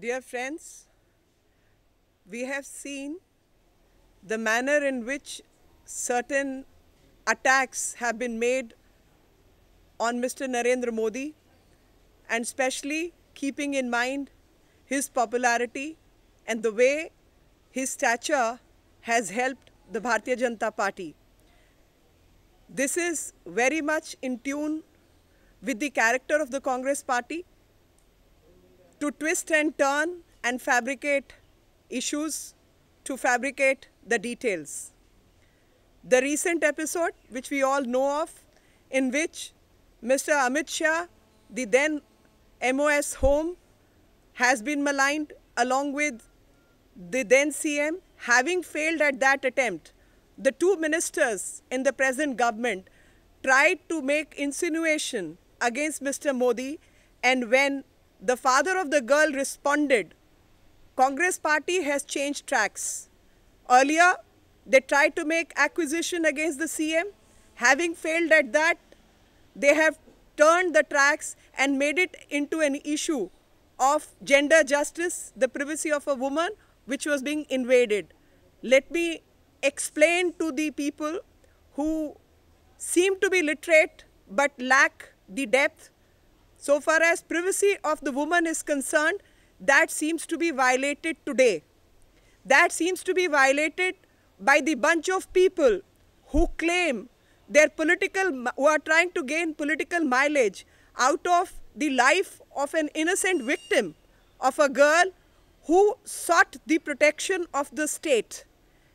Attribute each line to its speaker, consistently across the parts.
Speaker 1: Dear friends, we have seen the manner in which certain attacks have been made on Mr. Narendra Modi, and especially keeping in mind his popularity and the way his stature has helped the Bharatiya Janata Party. This is very much in tune with the character of the Congress Party to twist and turn and fabricate issues, to fabricate the details. The recent episode, which we all know of, in which Mr. Amit Shah, the then MOS home, has been maligned along with the then CM, having failed at that attempt. The two ministers in the present government tried to make insinuation against Mr. Modi, and when the father of the girl responded, Congress Party has changed tracks. Earlier, they tried to make accusation against the CM. Having failed at that, they have turned the tracks and made it into an issue of gender justice, the privacy of a woman, which was being invaded. Let me explain to the people who seem to be literate but lack the depth. So far as privacy of the woman is concerned, that seems to be violated today. That seems to be violated by the bunch of people who claim who are trying to gain political mileage out of the life of an innocent victim of a girl who sought the protection of the state.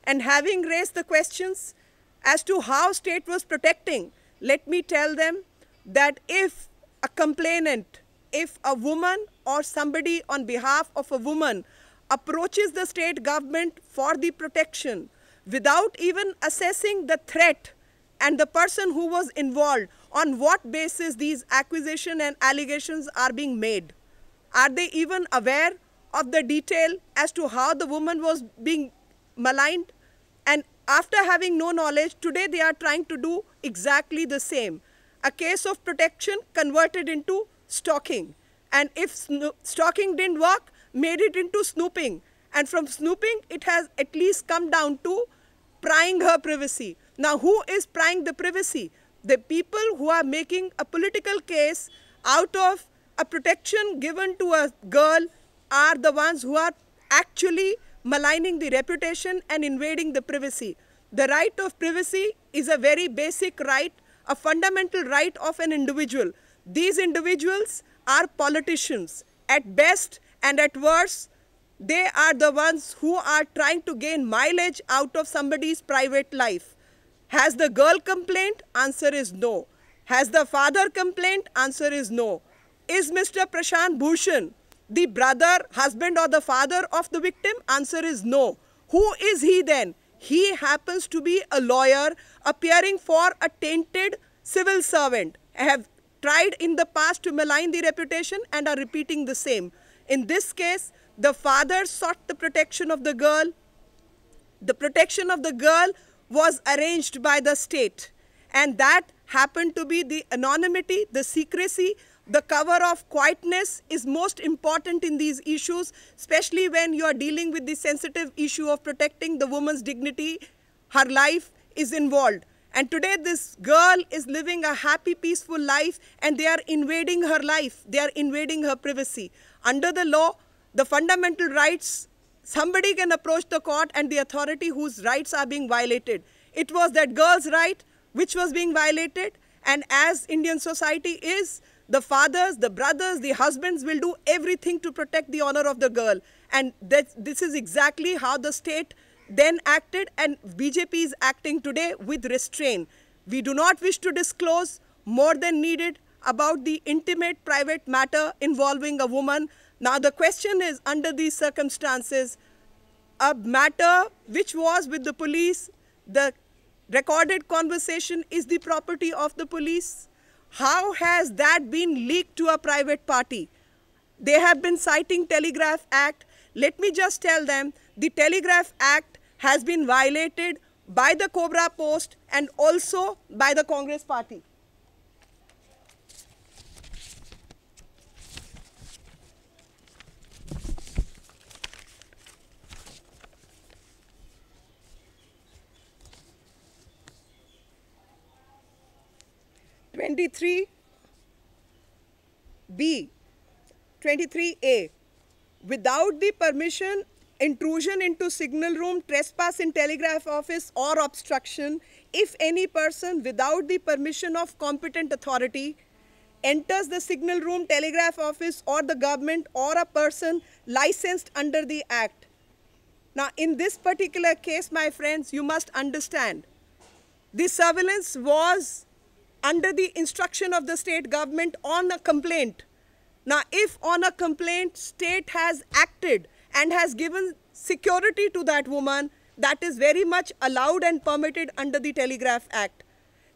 Speaker 1: And having raised the questions as to how state was protecting, let me tell them that if a complainant, if a woman or somebody on behalf of a woman approaches the state government for the protection without even assessing the threat and the person who was involved, on what basis these accusations and allegations are being made? Are they even aware of the detail as to how the woman was being maligned? And after having no knowledge, today they are trying to do exactly the same. A case of protection converted into stalking. And if stalking didn't work, made it into snooping. And from snooping, it has at least come down to prying her privacy. Now, who is prying the privacy? The people who are making a political case out of a protection given to a girl are the ones who are actually maligning the reputation and invading the privacy. The right of privacy is a very basic right, a fundamental right of an individual. These individuals are politicians. At best and at worst, they are the ones who are trying to gain mileage out of somebody's private life. Has the girl complained? Answer is no. Has the father complained? Answer is no. Is Mr. Prashant Bhushan the brother, husband, or the father of the victim? Answer is no. Who is he then? He happens to be a lawyer appearing for a tainted civil servant. I have tried in the past to malign the reputation and are repeating the same. In this case, the father sought the protection of the girl. The protection of the girl was arranged by the state, and that happened to be the anonymity, the secrecy, the cover of quietness is most important in these issues, especially when you are dealing with the sensitive issue of protecting the woman's dignity. Her life is involved. And today this girl is living a happy, peaceful life, and they are invading her life. They are invading her privacy. Under the law, the fundamental rights, somebody can approach the court and the authority whose rights are being violated. It was that girl's right which was being violated, and as Indian society is, the fathers, the brothers, the husbands will do everything to protect the honor of the girl. And this is exactly how the state then acted, and BJP is acting today with restraint. We do not wish to disclose more than needed about the intimate private matter involving a woman. Now the question is, under these circumstances, a matter which was with the police, the recorded conversation is the property of the police. How has that been leaked to a private party? They have been citing Telegraph Act. Let me just tell them, the Telegraph Act has been violated by the Cobra Post and also by the Congress Party. 23B, 23A, without the permission, intrusion into signal room, trespass in telegraph office or obstruction, if any person without the permission of competent authority enters the signal room, telegraph office or the government or a person licensed under the act. Now in this particular case, my friends, you must understand, the surveillance was under the instruction of the state government on a complaint. Now if on a complaint state has acted and has given security to that woman, that is very much allowed and permitted under the Telegraph Act.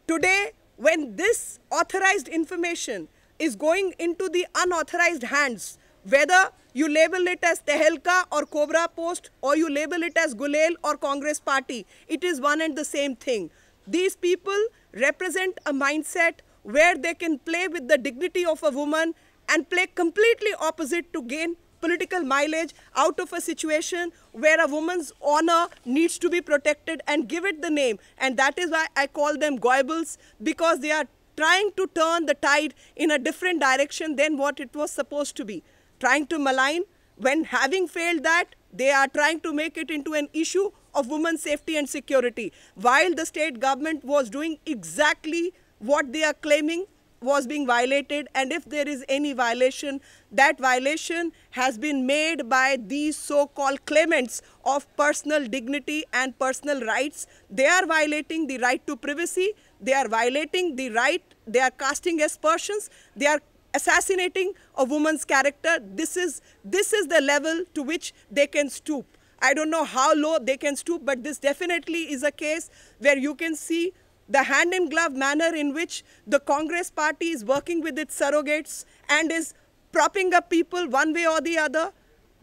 Speaker 1: Today, when this authorized information is going into the unauthorized hands, whether you label it as Tehelka or Cobra Post, or you label it as Gulel or Congress Party, it is one and the same thing. These people represent a mindset where they can play with the dignity of a woman and play completely opposite to gain political mileage out of a situation where a woman's honor needs to be protected, and give it the name. And that is why I call them Goebbels, because they are trying to turn the tide in a different direction than what it was supposed to be. Trying to malign, when having failed that, they are trying to make it into an issue of women's safety and security, while the state government was doing exactly what they are claiming was being violated. And if there is any violation, that violation has been made by these so-called claimants of personal dignity and personal rights. They are violating the right to privacy, they are violating the right, they are casting aspersions, they are assassinating a woman's character. This is the level to which they can stoop. I don't know how low they can stoop, but this definitely is a case where you can see the hand-in-glove manner in which the Congress Party is working with its surrogates and is propping up people one way or the other.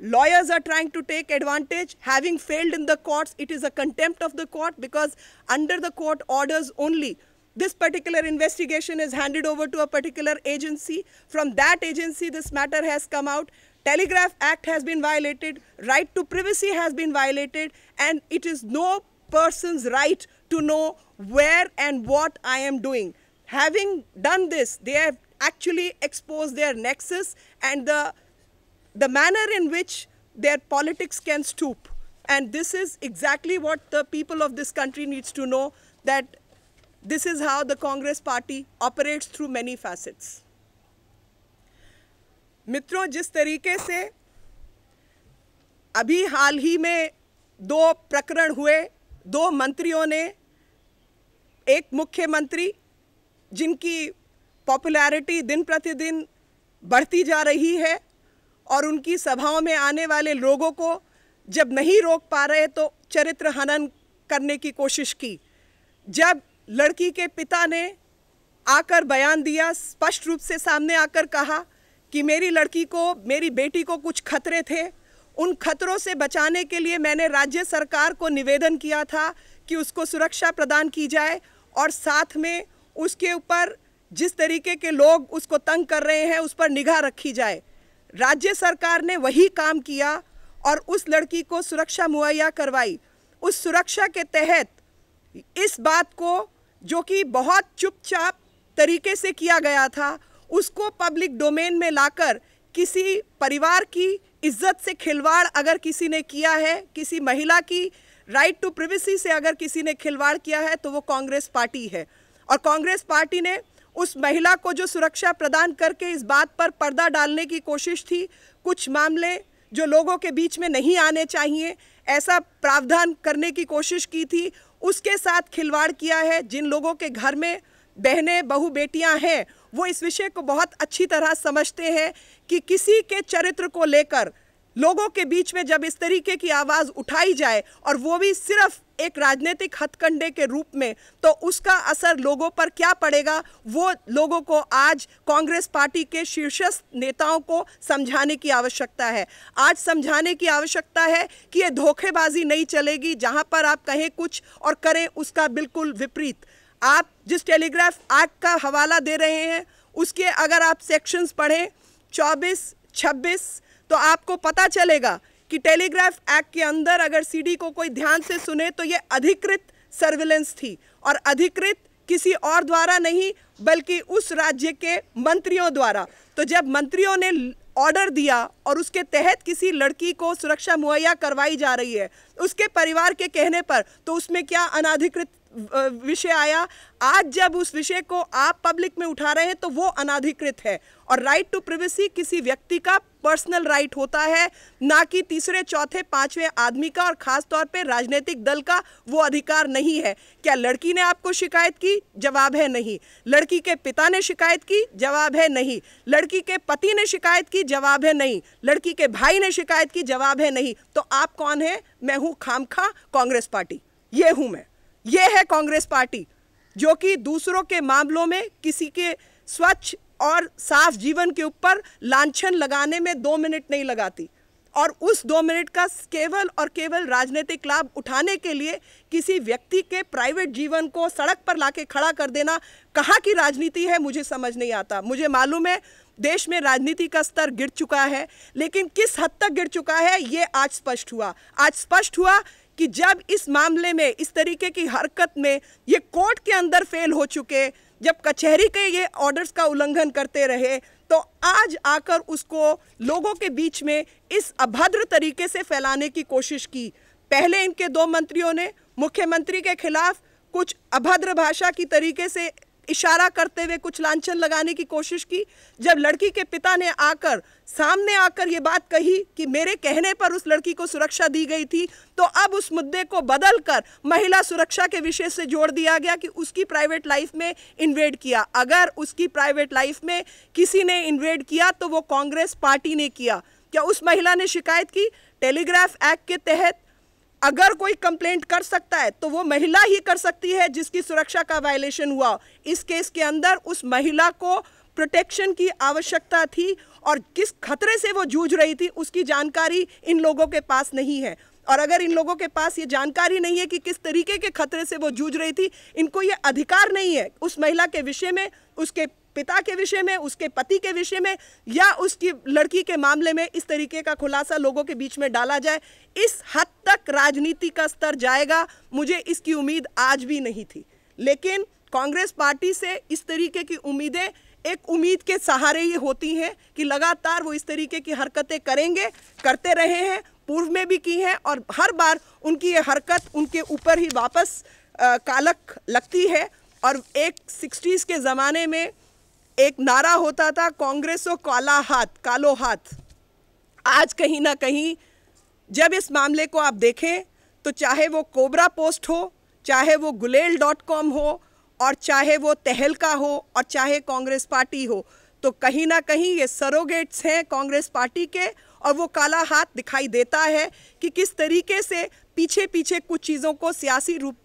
Speaker 1: Lawyers are trying to take advantage. Having failed in the courts, it is a contempt of the court, because under the court orders only, this particular investigation is handed over to a particular agency. From that agency, this matter has come out. Telegraph Act has been violated, right to privacy has been violated, and it is no person's right to know where and what I am doing. Having done this, they have actually exposed their nexus and the manner in which their politics can stoop. And this is exactly what the people of this country needs to know, that this is how the Congress Party operates through many facets. मित्रों, जिस तरीके से अभी हाल ही में 2 प्रकरण हुए, 2 मंत्रियों ने, एक मुख्यमंत्री जिनकी पॉपुलैरिटी दिन प्रतिदिन बढ़ती जा रही है और उनकी सभाओं में आने वाले लोगों को जब नहीं रोक पा रहे तो चरित्र हनन करने की कोशिश की। जब लड़की के पिता ने आकर बयान दिया, स्पष्ट रूप से सामने आकर कहा कि मेरी लड़की को, मेरी बेटी को कुछ खतरे थे, उन खतरों से बचाने के लिए मैंने राज्य सरकार को निवेदन किया था कि उसको सुरक्षा प्रदान की जाए और साथ में उसके ऊपर जिस तरीके के लोग उसको तंग कर रहे हैं उस पर निगाह रखी जाए। राज्य सरकार ने वही काम किया और उस लड़की को सुरक्षा मुहैया करवाई। उस सुरक्षा के तहत इस बात को, जो कि बहुत चुपचाप तरीके से किया गया था, उसको पब्लिक डोमेन में लाकर किसी परिवार की इज्जत से खिलवाड़ अगर किसी ने किया है, किसी महिला की राइट टू प्रिवेसी से अगर किसी ने खिलवाड़ किया है, तो वो कांग्रेस पार्टी है। और कांग्रेस पार्टी ने उस महिला को जो सुरक्षा प्रदान करके इस बात पर पर्दा डालने की कोशिश थी, कुछ मामले जो लोगों के बीच में नहीं आने चाहिए, ऐसा प्रावधान करने की कोशिश की थी, उसके साथ खिलवाड़ किया है। जिन लोगों के घर में बहनें, बहू, बेटियां हैं, वो इस विषय को बहुत अच्छी तरह समझते हैं कि किसी के चरित्र को लेकर लोगों के बीच में जब इस तरीके की आवाज़ उठाई जाए और वो भी सिर्फ एक राजनीतिक हथकंडे के रूप में, तो उसका असर लोगों पर क्या पड़ेगा, वो लोगों को आज कांग्रेस पार्टी के शीर्षस्थ नेताओं को समझाने की आवश्यकता है। आज समझाने की आवश्यकता है कि ये धोखेबाजी नहीं चलेगी, जहां पर आप कहें कुछ और करें उसका बिल्कुल विपरीत। आप जिस टेलीग्राफ एक्ट का हवाला दे रहे हैं, उसके अगर आप सेक्शंस पढ़ें 24, 26, तो आपको पता चलेगा कि टेलीग्राफ एक्ट के अंदर अगर सीडी को कोई ध्यान से सुने तो ये अधिकृत सर्विलेंस थी, और अधिकृत किसी और द्वारा नहीं बल्कि उस राज्य के मंत्रियों द्वारा। तो जब मंत्रियों ने ऑर्डर दिया और उसके तहत किसी लड़की को सुरक्षा मुहैया करवाई जा रही है उसके परिवार के कहने पर, तो उसमें क्या अनाधिकृत विषय आया? आज जब उस विषय को आप पब्लिक में उठा रहे हैं तो वो अनाधिकृत है। और राइट टू प्रिवेसी किसी व्यक्ति का पर्सनल राइट होता है, ना कि तीसरे चौथे पांचवें आदमी का, और खास तौर पे राजनीतिक दल का वो अधिकार नहीं है। क्या लड़की ने आपको शिकायत की? जवाब है नहीं। लड़की के पिता ने शिकायत की? जवाब है नहीं। लड़की के पति ने शिकायत की? जवाब है नहीं। लड़की के भाई ने शिकायत की? जवाब है नहीं। तो आप कौन है? मैं हूं खामखा कांग्रेस पार्टी, ये हूं मैं। ये है कांग्रेस पार्टी जो कि दूसरों के मामलों में किसी के स्वच्छ और साफ जीवन के ऊपर लांछन लगाने में 2 मिनट नहीं लगाती, और उस 2 मिनट का केवल और केवल राजनीतिक लाभ उठाने के लिए किसी व्यक्ति के प्राइवेट जीवन को सड़क पर लाके खड़ा कर देना कहाँ की राजनीति है मुझे समझ नहीं आता। मुझे मालूम है देश में राजनीति का स्तर गिर चुका है, लेकिन किस हद तक गिर चुका है ये आज स्पष्ट हुआ। आज स्पष्ट हुआ कि जब इस मामले में इस तरीके की हरकत में ये कोर्ट के अंदर फेल हो चुके, जब कचहरी के ये ऑर्डर्स का उल्लंघन करते रहे, तो आज आकर उसको लोगों के बीच में इस अभद्र तरीके से फैलाने की कोशिश की। पहले इनके 2 मंत्रियों ने मुख्यमंत्री के खिलाफ कुछ अभद्र भाषा की तरीके से इशारा करते हुए कुछ लांछन लगाने की कोशिश की। जब लड़की के पिता ने आकर सामने आकर ये बात कही कि मेरे कहने पर उस लड़की को सुरक्षा दी गई थी, तो अब उस मुद्दे को बदलकर महिला सुरक्षा के विषय से जोड़ दिया गया कि उसकी प्राइवेट लाइफ में इन्वेड किया। अगर उसकी प्राइवेट लाइफ में किसी ने इन्वेड किया तो वो कांग्रेस पार्टी ने किया। क्या उस महिला ने शिकायत की? टेलीग्राफ एक्ट के तहत अगर कोई कंप्लेंट कर सकता है तो वो महिला ही कर सकती है जिसकी सुरक्षा का वायलेशन हुआ। इस केस के अंदर उस महिला को प्रोटेक्शन की आवश्यकता थी, और किस खतरे से वो जूझ रही थी उसकी जानकारी इन लोगों के पास नहीं है। और अगर इन लोगों के पास ये जानकारी नहीं है कि किस तरीके के खतरे से वो जूझ रही थी, इनको ये अधिकार नहीं है उस महिला के विषय में, उसके पिता के विषय में, उसके पति के विषय में, या उसकी लड़की के मामले में इस तरीके का खुलासा लोगों के बीच में डाला जाए। इस हद तक राजनीति का स्तर जाएगा, मुझे इसकी उम्मीद आज भी नहीं थी। लेकिन कांग्रेस पार्टी से इस तरीके की उम्मीदें एक उम्मीद के सहारे ही होती हैं कि लगातार वो इस तरीके की हरकतें करेंगे, करते रहे हैं, पूर्व में भी की है, और हर बार उनकी ये हरकत उनके ऊपर ही वापस कालक लगती है। और एक 60s के ज़माने में एक नारा होता था, कांग्रेस को काला हाथ, कालो हाथ। आज कहीं ना कहीं जब इस मामले को आप देखें तो चाहे वो कोबरा पोस्ट हो, चाहे वो गुलेल.com हो, और चाहे वो तहलका हो, और चाहे कांग्रेस पार्टी हो, तो कहीं ना कहीं ये सरोगेट्स हैं कांग्रेस पार्टी के, और वो काला हाथ दिखाई देता है कि किस तरीके से पीछे पीछे कुछ चीज़ों को सियासी रूप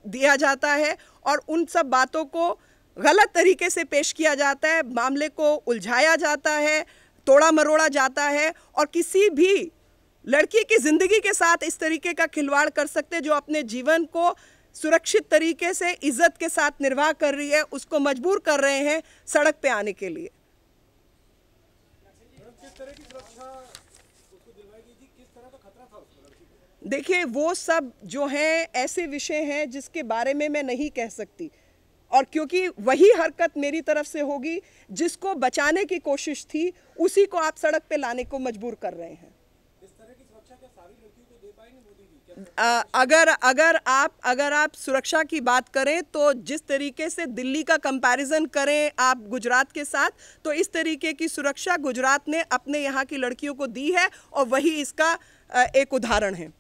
Speaker 1: दिया जाता है और उन सब बातों को गलत तरीके से पेश किया जाता है, मामले को उलझाया जाता है, तोड़ा मरोड़ा जाता है, और किसी भी लड़की की ज़िंदगी के साथ इस तरीके का खिलवाड़ कर सकते जो अपने जीवन को सुरक्षित तरीके से इज्जत के साथ निर्वाह कर रही है, उसको मजबूर कर रहे हैं सड़क पे आने के लिए। देखिए, वो सब जो हैं ऐसे विषय हैं जिसके बारे में मैं नहीं कह सकती, और क्योंकि वही हरकत मेरी तरफ से होगी जिसको बचाने की कोशिश थी, उसी को आप सड़क पे लाने को मजबूर कर रहे हैं।
Speaker 2: इस तरह की सुरक्षा क्या सारी लड़कियों को दे पाएंगे मोदी जी?
Speaker 1: अगर आप सुरक्षा की बात करें तो जिस तरीके से दिल्ली का कंपैरिजन करें आप गुजरात के साथ, तो इस तरीके की सुरक्षा गुजरात ने अपने यहाँ की लड़कियों को दी है, और वही इसका एक उदाहरण है।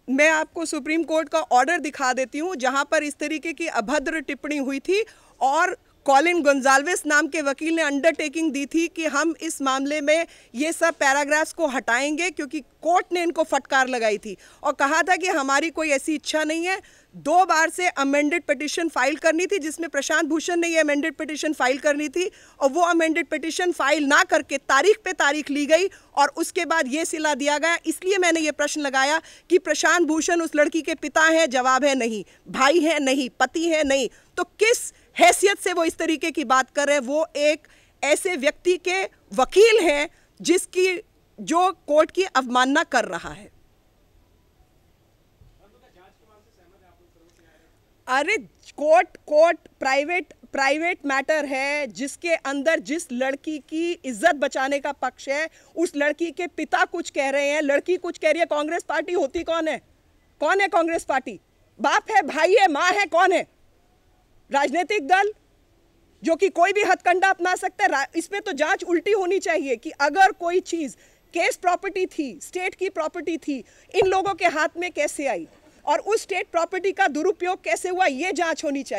Speaker 1: मैं आपको सुप्रीम कोर्ट का ऑर्डर दिखा देती हूँ जहाँ पर इस तरीके की अभद्र टिप्पणी हुई थी, और कॉलिन गोंजाल्वेस नाम के वकील ने अंडरटेकिंग दी थी कि हम इस मामले में ये सब पैराग्राफ्स को हटाएंगे, क्योंकि कोर्ट ने इनको फटकार लगाई थी और कहा था कि हमारी कोई ऐसी इच्छा नहीं है। 2 बार से अमेंडेड पिटिशन फाइल करनी थी, जिसमें प्रशांत भूषण ने ये अमेंडेड पिटिशन फाइल करनी थी, और वो अमेंडेड पिटिशन फाइल ना करके तारीख पे तारीख ली गई, और उसके बाद ये सिला दिया गया। इसलिए मैंने ये प्रश्न लगाया कि प्रशांत भूषण उस लड़की के पिता हैं, जवाब है नहीं। भाई है नहीं, पति है नहीं, तो किस हैसियत से वो इस तरीके की बात कर रहे हैं? वो एक ऐसे व्यक्ति के वकील हैं जो कोर्ट की अवमानना कर रहा है। अरे कोर्ट प्राइवेट मैटर है, जिसके अंदर जिस लड़की की इज्जत बचाने का पक्ष है, उस लड़की के पिता कुछ कह रहे हैं, लड़की कुछ कह रही है। कांग्रेस पार्टी होती कौन है? कौन है कांग्रेस पार्टी? बाप है, भाई है, मां है, कौन है? राजनीतिक दल जो कि कोई भी हथकंडा अपना सकता है। इसमें तो जांच उल्टी होनी चाहिए कि अगर कोई चीज केस प्रॉपर्टी थी, स्टेट की प्रॉपर्टी थी, इन लोगों के हाथ में कैसे आई और उस स्टेट प्रॉपर्टी का दुरुपयोग कैसे हुआ, ये जांच होनी चाहिए।